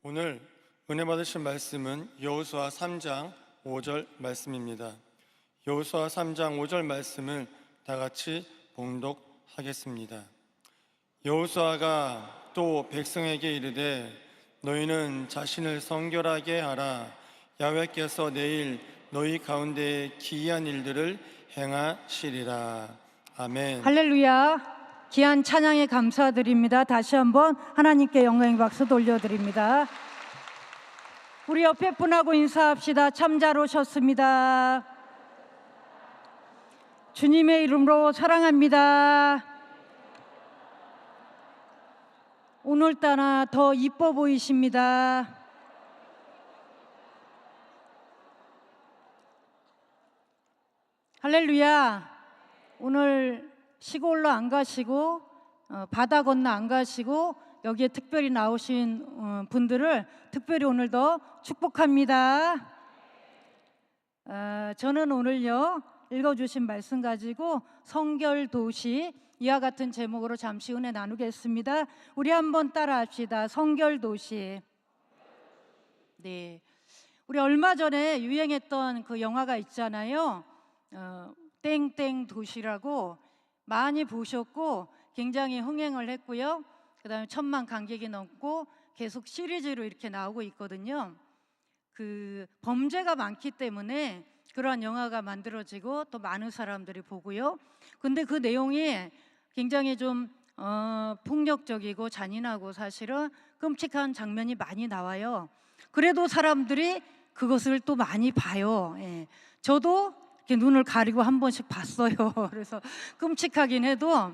오늘 은혜 받으실 말씀은 여호수아 3장 5절 말씀입니다. 여호수아 3장 5절 말씀을 다 같이 봉독하겠습니다. 여호수아가 또 백성에게 이르되 너희는 자신을 성결하게 하라. 야훼께서 내일 너희 가운데 기이한 일들을 행하시리라. 아멘. 할렐루야. 귀한 찬양에 감사드립니다. 다시 한번 하나님께 영광의 박수 돌려드립니다. 우리 옆에 분하고 인사합시다. 참 잘 오셨습니다. 주님의 이름으로 사랑합니다. 오늘따라 더 이뻐 보이십니다. 할렐루야. 오늘 시골로 안 가시고 바다 건너 안 가시고 여기에 특별히 나오신 분들을 특별히 오늘 더 축복합니다. 저는 오늘요 읽어주신 말씀 가지고 성결도시 이와 같은 제목으로 잠시 은혜 나누겠습니다. 우리 한번 따라합시다. 성결도시. 네, 우리 얼마 전에 유행했던 그 영화가 있잖아요. 땡땡 도시라고 많이 보셨고 굉장히 흥행을 했고요. 그 다음에 1000만 관객이 넘고 계속 시리즈로 이렇게 나오고 있거든요. 그 범죄가 많기 때문에 그러한 영화가 만들어지고 또 많은 사람들이 보고요. 근데 그 내용이 굉장히 좀 폭력적이고 잔인하고 사실은 끔찍한 장면이 많이 나와요. 그래도 사람들이 그것을 또 많이 봐요. 예. 저도 이렇게 눈을 가리고 한 번씩 봤어요. 그래서 끔찍하긴 해도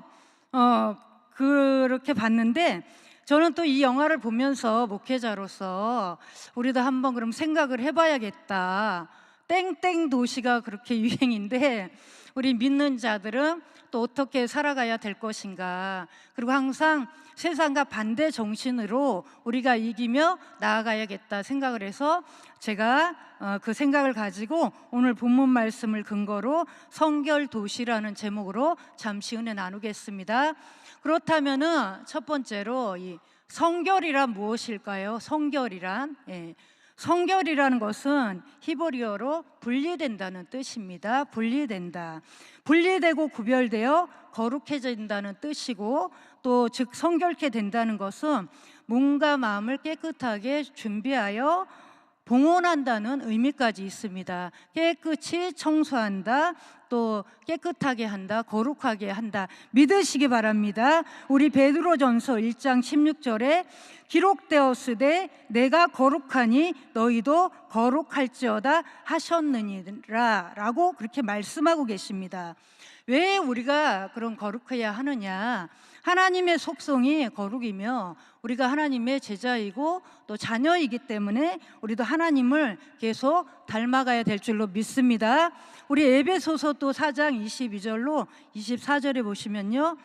그렇게 봤는데 저는 또 이 영화를 보면서 목회자로서 우리도 한번 그럼 생각을 해봐야겠다. 땡땡 도시가 그렇게 유행인데 우리 믿는 자들은 또 어떻게 살아가야 될 것인가. 그리고 항상 세상과 반대 정신으로 우리가 이기며 나아가야겠다 생각을 해서 제가 그 생각을 가지고 오늘 본문 말씀을 근거로 성결도시라는 제목으로 잠시 은혜 나누겠습니다. 그렇다면은 첫 번째로 이 성결이란 무엇일까요? 성결이란 성결이라는 것은 히브리어로 분리된다는 뜻입니다. 분리된다. 분리되고 구별되어 거룩해진다는 뜻이고 또 즉 성결케 된다는 것은 몸과 마음을 깨끗하게 준비하여 봉헌한다는 의미까지 있습니다. 깨끗이 청소한다, 또 깨끗하게 한다, 거룩하게 한다. 믿으시기 바랍니다. 우리 베드로전서 1장 16절에 기록되었으되 내가 거룩하니 너희도 거룩할지어다 하셨느니라 라고 그렇게 말씀하고 계십니다. 왜 우리가 그런 거룩해야 하느냐? 하나님의 속성이 거룩이며 우리가 하나님의 제자이고 또 자녀이기 때문에 우리도 하나님을 계속 닮아가야 될 줄로 믿습니다. 우리 에베소서 또 4장 22절로 24절에 보시면요,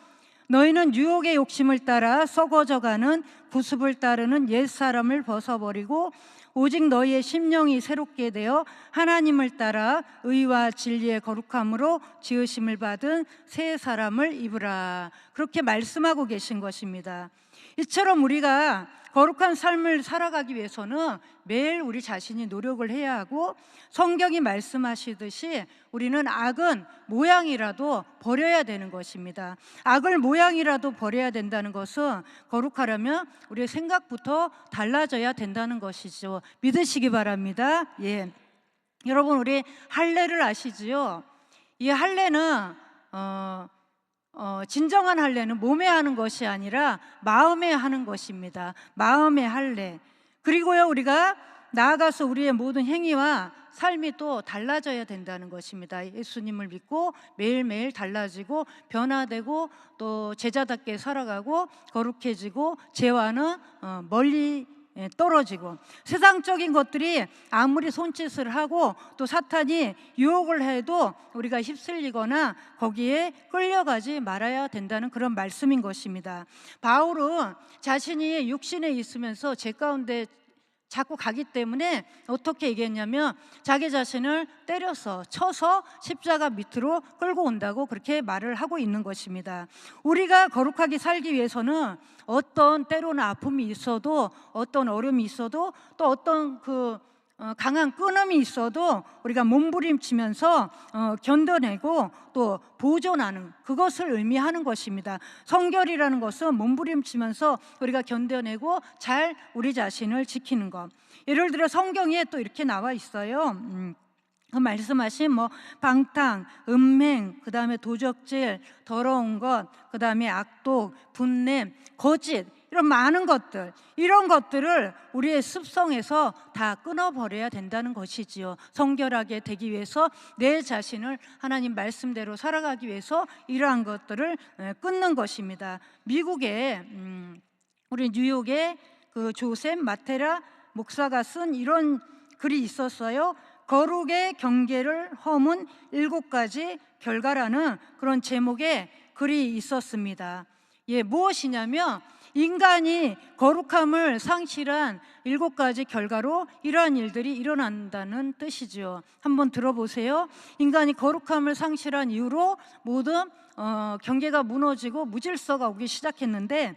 너희는 유혹의 욕심을 따라 썩어져가는 구습을 따르는 옛사람을 벗어버리고 오직 너희의 심령이 새롭게 되어 하나님을 따라 의와 진리의 거룩함으로 지으심을 받은 새 사람을 입으라. 그렇게 말씀하고 계신 것입니다. 이처럼 우리가 거룩한 삶을 살아가기 위해서는 매일 우리 자신이 노력을 해야 하고 성경이 말씀하시듯이 우리는 악은 모양이라도 버려야 되는 것입니다. 악을 모양이라도 버려야 된다는 것은 거룩하려면 우리의 생각부터 달라져야 된다는 것이죠. 믿으시기 바랍니다. 예. 여러분, 우리 할례를 아시지요? 이 할례는 진정한 할례는 몸에 하는 것이 아니라 마음에 하는 것입니다. 마음의 할례. 그리고요, 우리가 나아가서 우리의 모든 행위와 삶이 또 달라져야 된다는 것입니다. 예수님을 믿고 매일매일 달라지고 변화되고 또 제자답게 살아가고 거룩해지고 죄와는 멀리 떨어지고 세상적인 것들이 아무리 손짓을 하고 또 사탄이 유혹을 해도 우리가 휩쓸리거나 거기에 끌려가지 말아야 된다는 그런 말씀인 것입니다. 바울은 자신이 육신에 있으면서 죄 가운데 자꾸 가기 때문에 어떻게 얘기했냐면 자기 자신을 때려서 쳐서 십자가 밑으로 끌고 온다고 그렇게 말을 하고 있는 것입니다. 우리가 거룩하게 살기 위해서는 어떤 때로는 아픔이 있어도 어떤 어려움이 있어도 또 어떤 강한 끊음이 있어도 우리가 몸부림치면서 견뎌내고 또 보존하는 그것을 의미하는 것입니다. 성결이라는 것은 몸부림치면서 우리가 견뎌내고 잘 우리 자신을 지키는 것. 예를 들어 성경에 또 이렇게 나와 있어요. 그 말씀하신 방탕, 음행, 그 다음에 도적질, 더러운 것, 그 다음에 악독, 분냄, 거짓, 이런 많은 것들, 이런 것들을 우리의 습성에서 다 끊어버려야 된다는 것이지요. 성결하게 되기 위해서 내 자신을 하나님 말씀대로 살아가기 위해서 이러한 것들을 끊는 것입니다. 미국에 우리 뉴욕에 그 조셉 마테라 목사가 쓴 이런 글이 있었어요. 거룩의 경계를 허문 7가지 결과라는 그런 제목의 글이 있었습니다. 무엇이냐면 인간이 거룩함을 상실한 7가지 결과로 이러한 일들이 일어난다는 뜻이죠. 한번 들어보세요. 인간이 거룩함을 상실한 이후로 모든 경계가 무너지고 무질서가 오기 시작했는데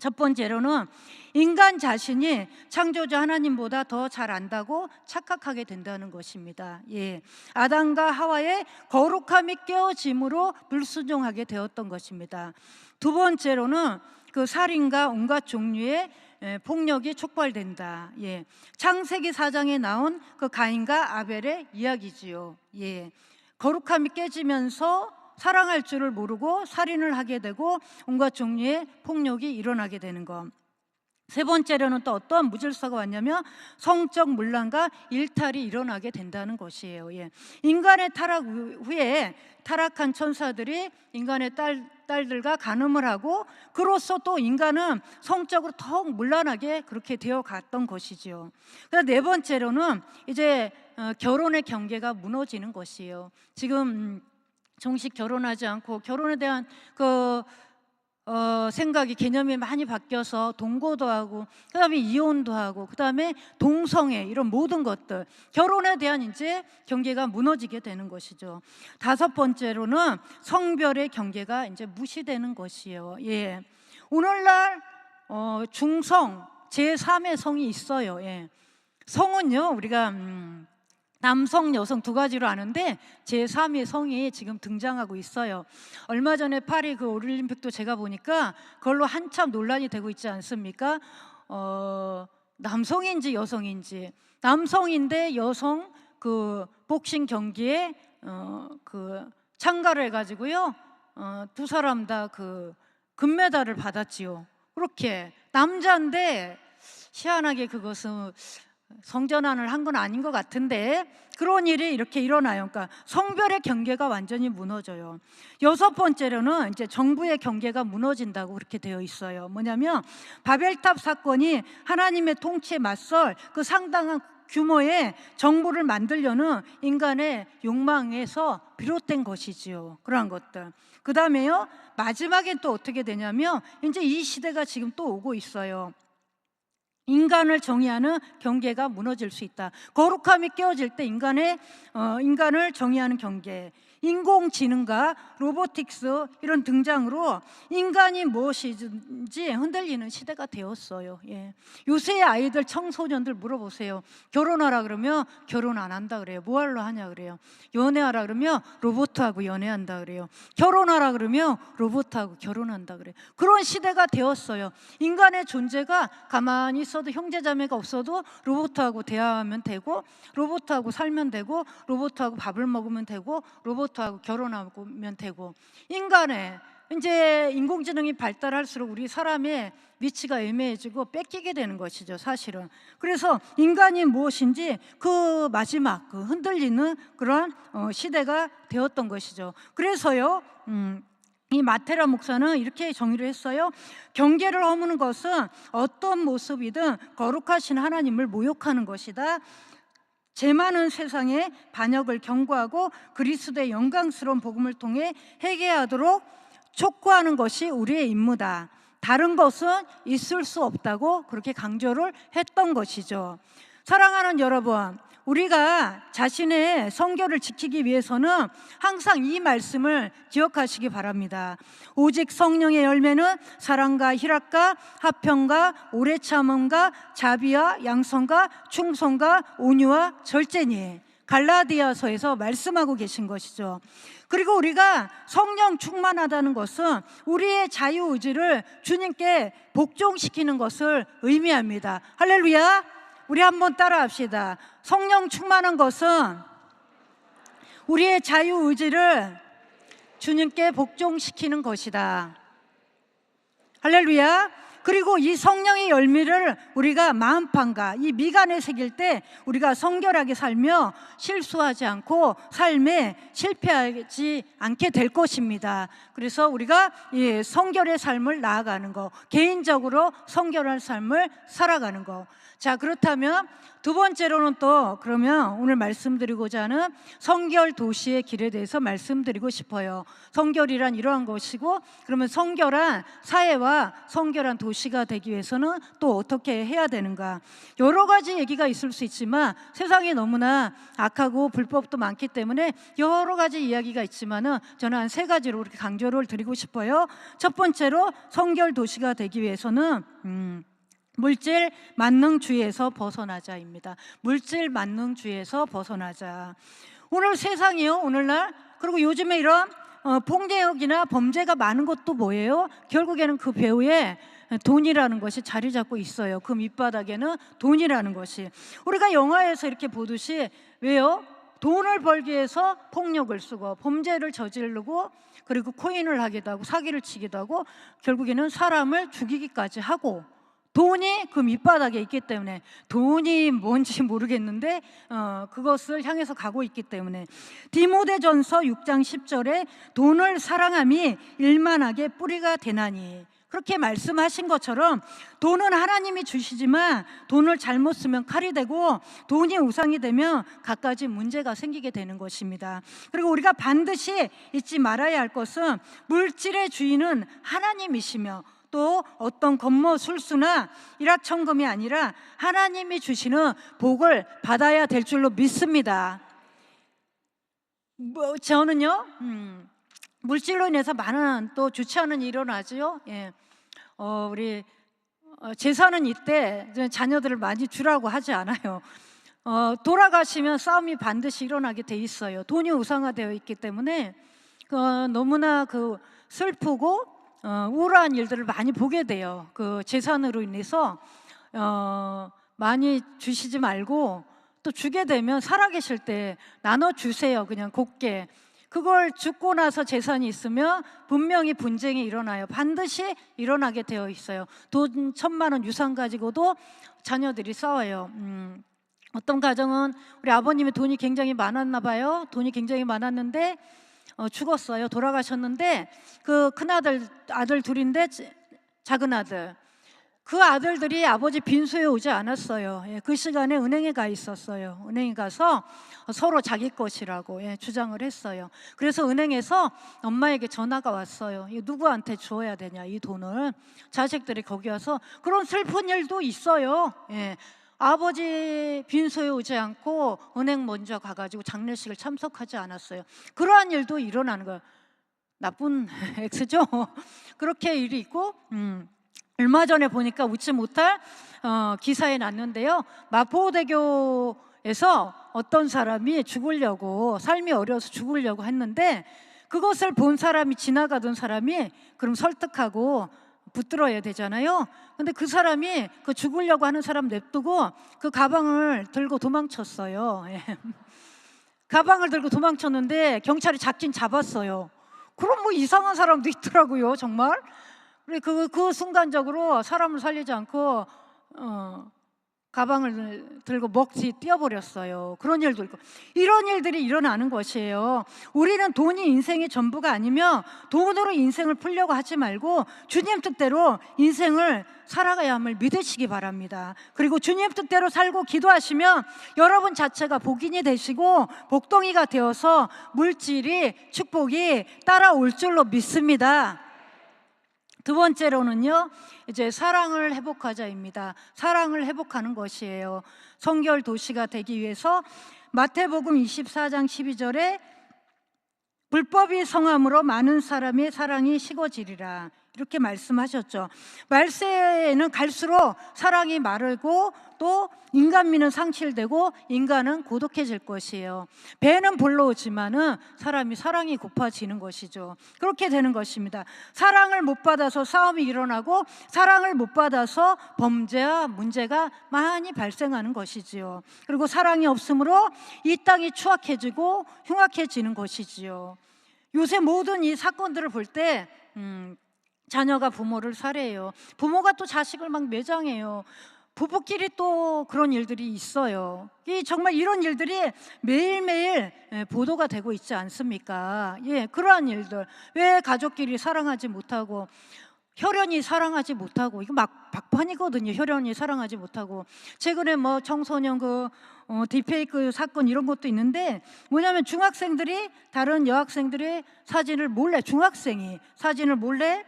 첫 번째로는 인간 자신이 창조자 하나님보다 더 잘 안다고 착각하게 된다는 것입니다. 아담과 하와의 거룩함이 깨어짐으로 불순종하게 되었던 것입니다. 두 번째로는 그 살인과 온갖 종류의 폭력이 촉발된다. 창세기 4장에 나온 그 가인과 아벨의 이야기지요. 거룩함이 깨지면서 사랑할 줄을 모르고 살인을 하게 되고 온갖 종류의 폭력이 일어나게 되는 것. 세 번째로는 또 어떠한 무질서가 왔냐면 성적 문란과 일탈이 일어나게 된다는 것이에요. 인간의 타락 후에 타락한 천사들이 인간의 딸들과 간음을 하고 그로써 또 인간은 성적으로 더욱 문란하게 그렇게 되어 갔던 것이죠. 그다음 네 번째로는 이제 결혼의 경계가 무너지는 것이에요. 지금 정식 결혼하지 않고 결혼에 대한 생각이 개념이 많이 바뀌어서 동거도 하고 그다음에 이혼도 하고 그다음에 동성애 이런 모든 것들 결혼에 대한 이제 경계가 무너지게 되는 것이죠. 다섯 번째로는 성별의 경계가 이제 무시되는 것이에요. 오늘날 중성 제3의 성이 있어요. 성은요 우리가 남성, 여성 두 가지로 아는데 제3의 성이 지금 등장하고 있어요. 얼마 전에 파리 그 올림픽도 제가 보니까 그걸로 한참 논란이 되고 있지 않습니까? 남성인지 여성인지 남성인데 여성 그 복싱 경기에 참가를 해가지고요 두 사람 다 그 금메달을 받았지요. 그렇게 남자인데 희한하게 그것은 성전환을 한 건 아닌 것 같은데 그런 일이 이렇게 일어나요. 그러니까 성별의 경계가 완전히 무너져요. 여섯 번째로는 이제 정부의 경계가 무너진다고 그렇게 되어 있어요. 뭐냐면 바벨탑 사건이 하나님의 통치에 맞설 그 상당한 규모의 정부를 만들려는 인간의 욕망에서 비롯된 것이지요. 그러한 것들. 그 다음에요 마지막엔 또 어떻게 되냐면 이제 이 시대가 지금 또 오고 있어요. 인간을 정의하는 경계가 무너질 수 있다. 거룩함이 깨어질 때 인간을 정의하는 경계, 인공지능과 로보틱스 이런 등장으로 인간이 무엇인지 흔들리는 시대가 되었어요. 요새 아이들 청소년들 물어보세요. 결혼하라 그러면 결혼 안 한다 그래요. 뭐 하러 하냐 그래요. 연애하라 그러면 로봇하고 연애한다 그래요. 결혼하라 그러면 로봇하고 결혼한다 그래요. 그런 시대가 되었어요. 인간의 존재가 가만히 있어도 형제자매가 없어도 로봇하고 대화하면 되고 로봇하고 살면 되고 로봇하고 밥을 먹으면 되고 로봇하고 결혼하면 되고 인간의 이제 인공지능이 발달할수록 우리 사람의 위치가 애매해지고 뺏기게 되는 것이죠, 사실은. 그래서 인간이 무엇인지 그 마지막 그 흔들리는 그런 시대가 되었던 것이죠. 그래서요. 이 마테라 목사는 이렇게 정의를 했어요. 경계를 허무는 것은 어떤 모습이든 거룩하신 하나님을 모욕하는 것이다. 죄 많은 세상의 반역을 경고하고 그리스도의 영광스러운 복음을 통해 회개하도록 촉구하는 것이 우리의 임무다. 다른 것은 있을 수 없다고 그렇게 강조를 했던 것이죠. 사랑하는 여러분, 우리가 자신의 성결을 지키기 위해서는 항상 이 말씀을 기억하시기 바랍니다. 오직 성령의 열매는 사랑과 희락과 화평과 오래 참음과 자비와 양선과 충성과 온유와 절제니, 갈라디아서에서 말씀하고 계신 것이죠. 그리고 우리가 성령 충만하다는 것은 우리의 자유의지를 주님께 복종시키는 것을 의미합니다. 할렐루야. 우리 한번 따라합시다. 성령 충만한 것은 우리의 자유의지를 주님께 복종시키는 것이다. 할렐루야. 그리고 이 성령의 열매를 우리가 마음판과 이 미간에 새길 때 우리가 성결하게 살며 실수하지 않고 삶에 실패하지 않게 될 것입니다. 그래서 우리가 이 성결의 삶을 나아가는 거, 개인적으로 성결한 삶을 살아가는 거. 자, 그렇다면 두 번째로는 또 그러면 오늘 말씀드리고자 하는 성결 도시의 길에 대해서 말씀드리고 싶어요. 성결이란 이러한 것이고, 그러면 성결한 사회와 성결한 도시가 되기 위해서는 또 어떻게 해야 되는가? 여러 가지 얘기가 있을 수 있지만 세상이 너무나 악하고 불법도 많기 때문에 여러 가지 이야기가 있지만은 저는 한 세 가지로 이렇게 강조를 드리고 싶어요. 첫 번째로 성결 도시가 되기 위해서는 물질 만능주의에서 벗어나자입니다. 물질 만능주의에서 벗어나자. 오늘 세상이요, 오늘날, 그리고 요즘에 이런 폭력이나 범죄가 많은 것도 뭐예요? 결국에는 그 배후에 돈이라는 것이 자리 잡고 있어요. 그 밑바닥에는 돈이라는 것이. 우리가 영화에서 이렇게 보듯이, 왜요? 돈을 벌기 위해서 폭력을 쓰고 범죄를 저지르고, 그리고 코인을 하기도 하고 사기를 치기도 하고 결국에는 사람을 죽이기까지 하고, 돈이 그 밑바닥에 있기 때문에, 돈이 뭔지 모르겠는데 그것을 향해서 가고 있기 때문에, 디모데전서 6장 10절에 돈을 사랑함이 일만하게 뿌리가 되나니, 그렇게 말씀하신 것처럼 돈은 하나님이 주시지만 돈을 잘못 쓰면 칼이 되고 돈이 우상이 되면 갖가지 문제가 생기게 되는 것입니다. 그리고 우리가 반드시 잊지 말아야 할 것은 물질의 주인은 하나님이시며, 또 어떤 건모술수나 일확천금이 아니라 하나님이 주시는 복을 받아야 될 줄로 믿습니다. 저는요, 물질로 인해서 많은 또 좋지 않은 일이 일어나죠. 예. 우리 제사는 이때 자녀들을 많이 주라고 하지 않아요. 돌아가시면 싸움이 반드시 일어나게 돼 있어요. 돈이 우상화되어 있기 때문에 너무나 슬프고 우울한 일들을 많이 보게 돼요. 그 재산으로 인해서 많이 주시지 말고, 또 주게 되면 살아계실 때 나눠주세요. 그냥 곱게. 그걸 죽고 나서 재산이 있으면 분명히 분쟁이 일어나요. 반드시 일어나게 되어 있어요. 돈 1,000만 원 유산 가지고도 자녀들이 싸워요. 어떤 가정은 우리 아버님이 돈이 굉장히 많았나 봐요. 돈이 굉장히 많았는데 죽었어요. 돌아가셨는데 그 큰아들, 아들 둘인데 작은 아들, 그 아들들이 아버지 빈소에 오지 않았어요. 그 시간에 은행에 가 있었어요. 은행에 가서 서로 자기 것이라고 주장을 했어요. 그래서 은행에서 엄마에게 전화가 왔어요. 누구한테 주어야 되냐, 이 돈을. 자식들이 거기 와서, 그런 슬픈 일도 있어요. 아버지 빈소에 오지 않고 은행 먼저 가가지고 장례식을 참석하지 않았어요. 그러한 일도 일어나는 거예요. 나쁜 X죠. 그렇게 일이 있고, 얼마 전에 보니까 웃지 못할 기사에 났는데요. 마포대교에서 어떤 사람이 죽으려고, 삶이 어려워서 죽으려고 했는데, 그것을 본 사람이, 지나가던 사람이 그럼 설득하고 붙들어야 되잖아요. 근데 그 사람이 그 죽으려고 하는 사람 냅두고 그 가방을 들고 도망쳤어요. 가방을 들고 도망쳤는데 경찰이 잡긴 잡았어요. 그럼 뭐 이상한 사람도 있더라고요, 정말. 그 순간적으로 사람을 살리지 않고 가방을 들고 먹지 뛰어버렸어요. 그런 일도 있고, 이런 일들이 일어나는 것이에요. 우리는 돈이 인생의 전부가 아니며 돈으로 인생을 풀려고 하지 말고 주님 뜻대로 인생을 살아가야 함을 믿으시기 바랍니다. 그리고 주님 뜻대로 살고 기도하시면 여러분 자체가 복인이 되시고 복덩이가 되어서 물질이, 축복이 따라올 줄로 믿습니다. 두 번째로는요, 이제 사랑을 회복하자입니다. 사랑을 회복하는 것이에요. 성결 도시가 되기 위해서 마태복음 24장 12절에 불법이 성함으로 많은 사람의 사랑이 식어지리라, 이렇게 말씀하셨죠. 말세에는 갈수록 사랑이 마르고 또 인간미는 상실되고 인간은 고독해질 것이에요. 배는 불러오지만은 사랑이 고파지는 것이죠. 그렇게 되는 것입니다. 사랑을 못 받아서 싸움이 일어나고 사랑을 못 받아서 범죄와 문제가 많이 발생하는 것이지요. 그리고 사랑이 없으므로 이 땅이 추악해지고 흉악해지는 것이지요. 요새 모든 이 사건들을 볼 때 자녀가 부모를 살해해요. 부모가 또 자식을 막 매장해요. 부부끼리 또 그런 일들이 있어요. 정말 이런 일들이 매일매일 보도가 되고 있지 않습니까? 그러한 일들. 왜 가족끼리 사랑하지 못하고 혈연이 사랑하지 못하고, 이거 막 박판이거든요. 혈연이 사랑하지 못하고. 최근에 뭐 청소년 딥페이크 사건 이런 것도 있는데, 뭐냐면 중학생들이 다른 여학생들의 사진을 몰래, 중학생이 사진을 몰래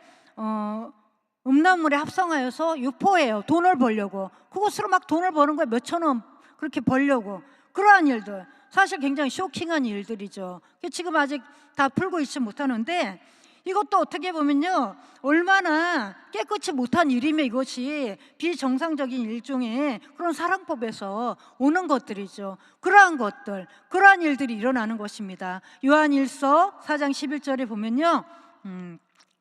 음란물에 합성하여서 유포해요. 돈을 벌려고. 그것으로 막 돈을 버는 거예요. 몇천 원 그렇게 벌려고. 그러한 일들, 사실 굉장히 쇼킹한 일들이죠. 지금 아직 다 풀고 있지 못하는데, 이것도 어떻게 보면요, 얼마나 깨끗이 못한 일이며 이것이 비정상적인 일종의 그런 사랑법에서 오는 것들이죠. 그러한 것들, 그러한 일들이 일어나는 것입니다. 요한일서 4장 11절에 보면요,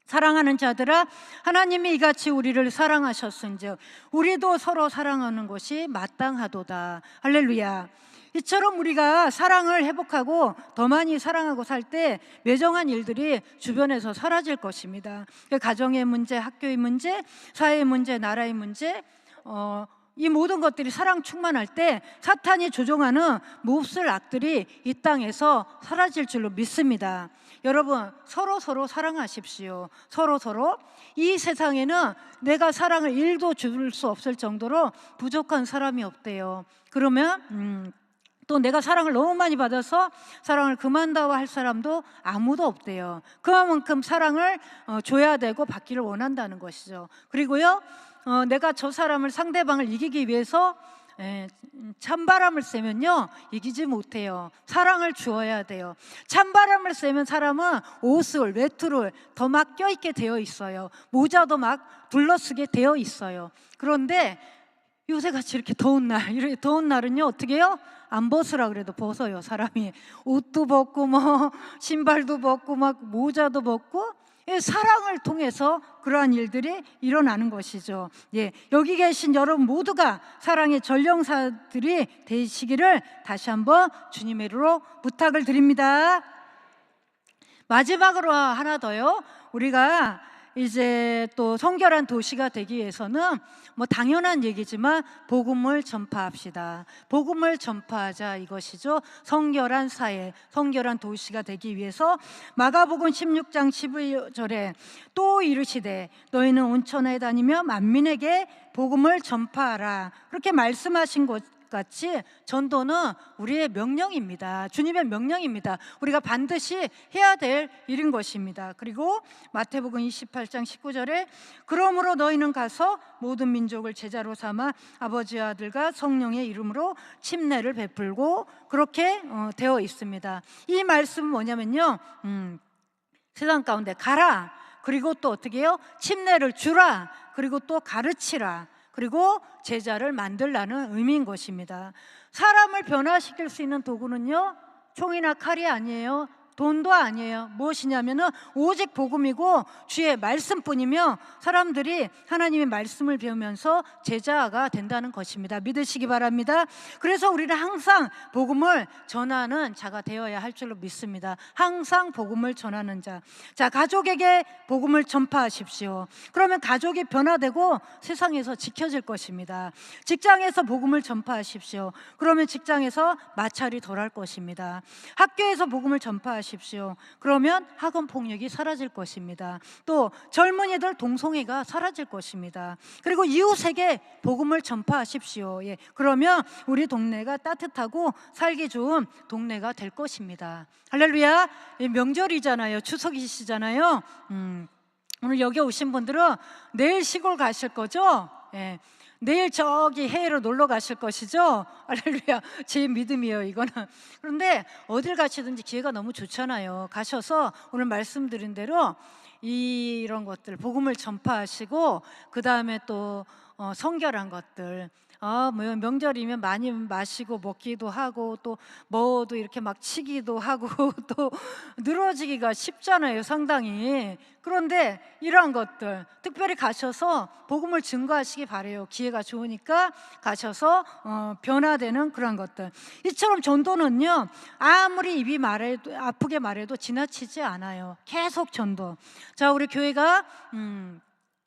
사랑하는 자들아, 하나님이 이같이 우리를 사랑하셨은즉 우리도 서로 사랑하는 것이 마땅하도다. 할렐루야. 이처럼 우리가 사랑을 회복하고 더 많이 사랑하고 살 때 매정한 일들이 주변에서 사라질 것입니다. 가정의 문제, 학교의 문제, 사회의 문제, 나라의 문제, 이 모든 것들이 사랑 충만할 때 사탄이 조종하는 몹쓸 악들이 이 땅에서 사라질 줄로 믿습니다. 여러분, 서로 사랑하십시오. 서로. 이 세상에는 내가 사랑을 1도 줄 수 없을 정도로 부족한 사람이 없대요. 그러면 또 내가 사랑을 너무 많이 받아서 사랑을 그만다고 할 사람도 아무도 없대요. 그만큼 사랑을 줘야 되고 받기를 원한다는 것이죠. 그리고요, 내가 저 사람을, 상대방을 이기기 위해서 찬바람을 쐬면요, 이기지 못해요. 사랑을 주어야 돼요. 찬바람을 쐬면 사람은 옷을, 외투를 더 막 껴입게 되어 있어요. 모자도 막 둘러쓰게 되어 있어요. 그런데 요새같이 이렇게 더운 날은요, 어떻게 해요? 안 벗으라 그래도 벗어요. 사람이 옷도 벗고 뭐 신발도 벗고 막 모자도 벗고, 사랑을 통해서 그러한 일들이 일어나는 것이죠. 여기 계신 여러분 모두가 사랑의 전령사들이 되시기를 다시 한번 주님의 이름으로 부탁을 드립니다. 마지막으로 하나 더요. 우리가 이제 또 성결한 도시가 되기 위해서는 뭐 당연한 얘기지만 복음을 전파합시다. 복음을 전파하자, 이것이죠. 성결한 사회, 성결한 도시가 되기 위해서 마가복음 16장 12절에 또 이르시되 너희는 온천에 다니며 만민에게 복음을 전파하라, 그렇게 말씀하신 것 같이 전도는 우리의 명령입니다. 주님의 명령입니다. 우리가 반드시 해야 될 일인 것입니다. 그리고 마태복음 28장 19절에 그러므로 너희는 가서 모든 민족을 제자로 삼아 아버지와 아들과 성령의 이름으로 침례를 베풀고, 그렇게 되어 있습니다. 이 말씀은 뭐냐면요, 세상 가운데 가라, 그리고 또 어떻게 해요? 침례를 주라, 그리고 또 가르치라, 그리고 제자를 만들라는 의미인 것입니다. 사람을 변화시킬 수 있는 도구는요, 총이나 칼이 아니에요. 돈도 아니에요. 무엇이냐면은 오직 복음이고 주의 말씀뿐이며, 사람들이 하나님의 말씀을 배우면서 제자가 된다는 것입니다. 믿으시기 바랍니다. 그래서 우리는 항상 복음을 전하는 자가 되어야 할 줄로 믿습니다. 항상 복음을 전하는 자. 자, 가족에게 복음을 전파하십시오. 그러면 가족이 변화되고 세상에서 지켜질 것입니다. 직장에서 복음을 전파하십시오. 그러면 직장에서 마찰이 덜할 것입니다. 학교에서 복음을 전파하십시오. 그러면 학원 폭력이 사라질 것입니다. 또 젊은이들 동성애가 사라질 것입니다. 그리고 이웃에게 복음을 전파하십시오. 그러면 우리 동네가 따뜻하고 살기 좋은 동네가 될 것입니다. 할렐루야. 명절이잖아요. 추석이시잖아요. 오늘 여기 오신 분들은 내일 시골 가실 거죠? 예. 내일 저기 해외로 놀러 가실 것이죠? 할렐루야. 제 믿음이에요, 이거는. 그런데 어딜 가시든지 기회가 너무 좋잖아요. 가셔서 오늘 말씀드린 대로 이런 것들 복음을 전파하시고, 그 다음에 또 성결한 것들, 뭐 명절이면 많이 마시고 먹기도 하고 또 뭐도 이렇게 막 치기도 하고 또 늘어지기가 쉽잖아요, 상당히. 그런데 이러한 것들 특별히 가셔서 복음을 증거하시기 바래요. 기회가 좋으니까 가셔서 변화되는 그런 것들. 이처럼 전도는요, 아무리 입이 말해도 아프게 말해도 지나치지 않아요. 계속 전도. 자, 우리 교회가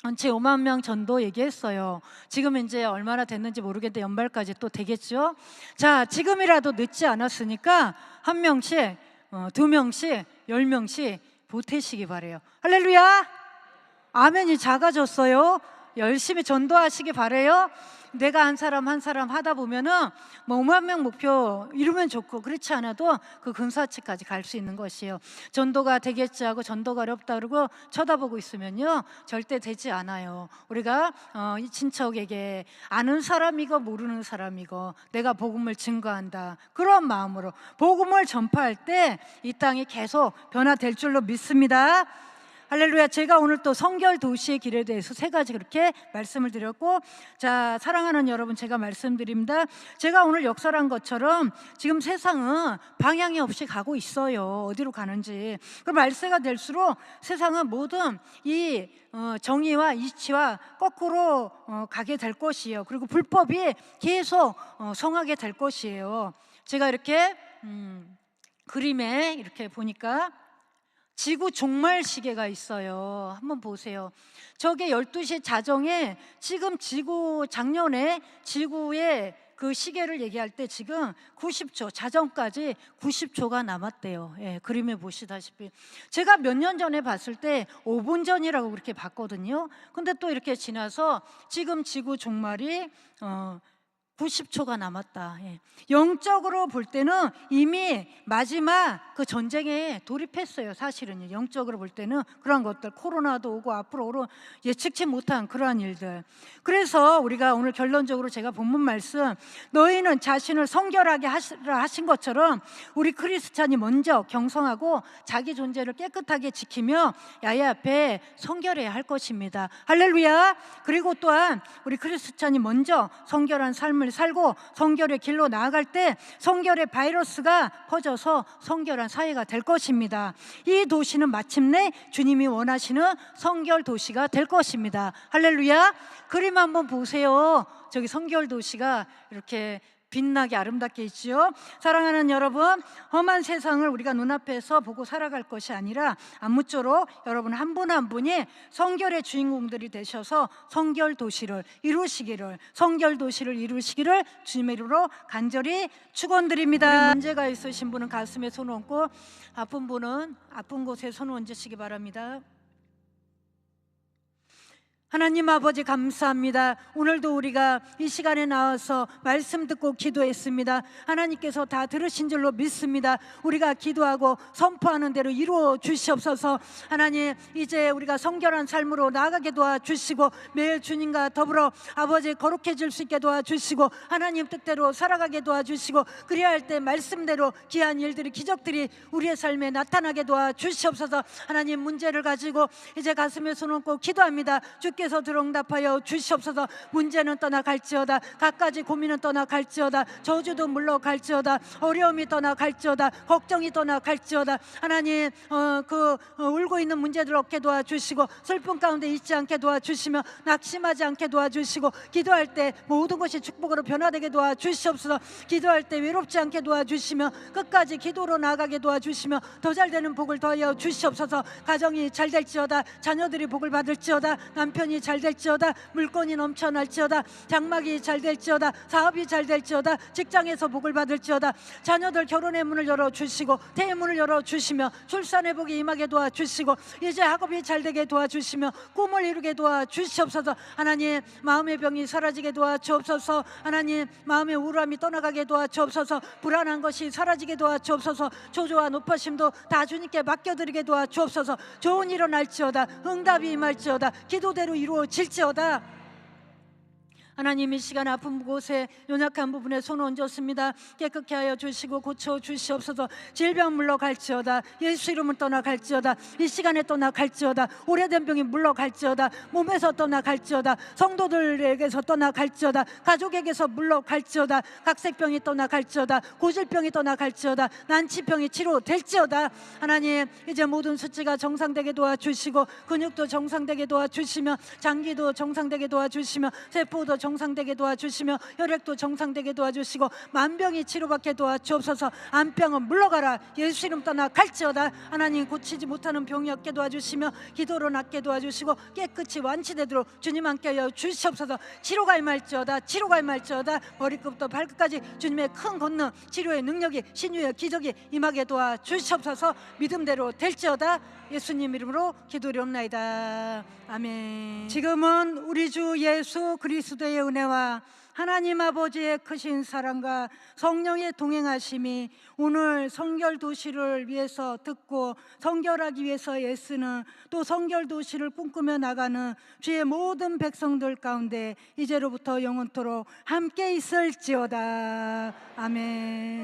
전체 5만 명 전도 얘기했어요. 지금 이제 얼마나 됐는지 모르겠는데 연말까지 또 되겠죠. 자, 지금이라도 늦지 않았으니까 한 명씩, 2명씩, 10명씩 보태시기 바래요. 할렐루야. 아멘이 작아졌어요. 열심히 전도하시기 바래요. 내가 한 사람 한 사람 하다 보면은 뭐 5만 명 목표 이루면 좋고, 그렇지 않아도 그 근사치까지 갈 수 있는 것이에요. 전도가 되겠지 하고 전도가 어렵다 그러고 쳐다보고 있으면요, 절대 되지 않아요. 우리가 이 친척에게 아는 사람이고 모르는 사람이고 내가 복음을 증거한다, 그런 마음으로 복음을 전파할 때 이 땅이 계속 변화될 줄로 믿습니다. 할렐루야. 제가 오늘 또 성결 도시의 길에 대해서 3가지 그렇게 말씀을 드렸고, 자, 사랑하는 여러분, 제가 말씀드립니다. 제가 오늘 역설한 것처럼 지금 세상은 방향이 없이 가고 있어요. 어디로 가는지. 그럼 말세가 될수록 세상은 모든 이 정의와 이치와 거꾸로 가게 될 것이에요. 그리고 불법이 계속 성하게 될 것이에요. 제가 이렇게 그림에 이렇게 보니까 지구 종말 시계가 있어요. 한번 보세요. 저게 12시 자정에 지금 작년에 지구의 그 시계를 얘기할 때 지금 90초, 자정까지 90초가 남았대요. 예, 그림에 보시다시피 제가 몇 년 전에 봤을 때 5분 전이라고 그렇게 봤거든요. 근데 또 이렇게 지나서 지금 지구 종말이 90초가 남았다. 예. 영적으로 볼 때는 이미 마지막 그 전쟁에 돌입했어요. 사실은요. 영적으로 볼 때는 그런 것들, 코로나도 오고 앞으로 오고 예측치 못한 그러한 일들. 그래서 우리가 오늘 결론적으로 제가 본문 말씀, 너희는 자신을 성결하게 하시라 하신 것처럼 우리 크리스찬이 먼저 경성하고 자기 존재를 깨끗하게 지키며 야외 앞에 성결해야 할 것입니다. 할렐루야. 그리고 또한 우리 크리스찬이 먼저 성결한 삶을 살고 성결의 길로 나아갈 때 성결의 바이러스가 퍼져서 성결한 사회가 될 것입니다. 이 도시는 마침내 주님이 원하시는 성결 도시가 될 것입니다. 할렐루야. 그림 한번 보세요. 저기 성결 도시가 이렇게 빛나게 아름답게 있지요. 사랑하는 여러분, 험한 세상을 우리가 눈앞에서 보고 살아갈 것이 아니라 아무쪼록 여러분 한 분 한 분이 성결의 주인공들이 되셔서 성결 도시를 이루시기를, 성결 도시를 이루시기를 주님의 이름으로 간절히 축원드립니다. 문제가 있으신 분은 가슴에 손 얹고, 아픈 분은 아픈 곳에 손 얹으시기 바랍니다. 하나님 아버지, 감사합니다. 오늘도 우리가 이 시간에 나와서 말씀 듣고 기도했습니다. 하나님께서 다 들으신 줄로 믿습니다. 우리가 기도하고 선포하는 대로 이루어 주시옵소서. 하나님, 이제 우리가 성결한 삶으로 나아가게 도와주시고 매일 주님과 더불어 아버지 거룩해질 수 있게 도와주시고 하나님 뜻대로 살아가게 도와주시고, 그래야 할 때 말씀대로 귀한 일들이, 기적들이 우리의 삶에 나타나게 도와주시옵소서. 하나님, 문제를 가지고 이제 가슴에 손 얹고 기도합니다. 주께서 들응답하여 주시옵소서. 문제는 떠나갈지어다, 갖가지 고민은 떠나갈지어다, 저주도 물러갈지어다, 어려움이 떠나갈지어다, 걱정이 떠나갈지어다. 하나님, 울고 있는 문제들 없게 도와주시고 슬픔 가운데 있지 않게 도와주시며 낙심하지 않게 도와주시고, 기도할 때 모든 것이 축복으로 변화되게 도와주시옵소서. 기도할 때 외롭지 않게 도와주시며 끝까지 기도로 나아가게 도와주시며 더 잘되는 복을 더하여 주시옵소서. 가정이 잘 될지어다, 자녀들이 복을 받을지어다, 남편이 결혼이 잘 될지어다. 물건이 넘쳐날지어다. 장막이 잘 될지어다. 사업이 잘 될지어다. 직장에서 복을 받을지어다. 자녀들 결혼의 문을 열어주시고 대문을 열어주시며 출산의 복이 임하게 도와주시고 이제 학업이 잘 되게 도와주시며 꿈을 이루게 도와주시옵소서. 하나님, 마음의 병이 사라지게 도와주옵소서. 하나님, 마음의 우울함이 떠나가게 도와주옵소서. 불안한 것이 사라지게 도와주옵소서. 조조와 높아심도 다 주님께 맡겨드리게 도와주옵소서. 좋은 일이 일어날지어다. 응답이 임할지어다. 기도대로 이루어질지어다. 하나님, 이 시간 아픈 곳에 연약한 부분에 손 얹었습니다. 깨끗게 하여 주시고 고쳐 주시옵소서. 질병 물러갈지어다. 예수 이름은 떠나갈지어다. 이 시간에 떠나갈지어다. 오래된 병이 물러갈지어다. 몸에서 떠나갈지어다. 성도들에게서 떠나갈지어다. 가족에게서 물러갈지어다. 각색병이 떠나갈지어다. 고질병이 떠나갈지어다. 난치병이 치료될지어다. 하나님, 이제 모든 수치가 정상되게 도와주시고 근육도 정상되게 도와주시며 장기도 정상되게 도와주시며 세포도 정상되게 도와주시며 혈액도 정상되게 도와주시고 만병이 치료받게 도와주옵소서. 암병은 물러가라. 예수 이름 떠나갈지어다. 하나님, 고치지 못하는 병이 없게 도와주시며 기도로 낫게 도와주시고 깨끗이 완치되도록 주님 함께하여 주시옵소서. 치료가 임할지어다. 치료가 임할지어다. 머리끝부터 발끝까지 주님의 큰 권능, 치료의 능력이, 신유의 기적이 임하게 도와주시옵소서. 믿음대로 될지어다. 예수님 이름으로 기도드리옵나이다. 아멘. 지금은 우리 주 예수 그리스도의 은혜와 하나님 아버지의 크신 사랑과 성령의 동행하심이 오늘 성결 도시를 위해서 듣고 성결하기 위해서 애쓰는, 또 성결 도시를 꿈꾸며 나가는 주의 모든 백성들 가운데 이제로부터 영원토록 함께 있을지어다. 아멘.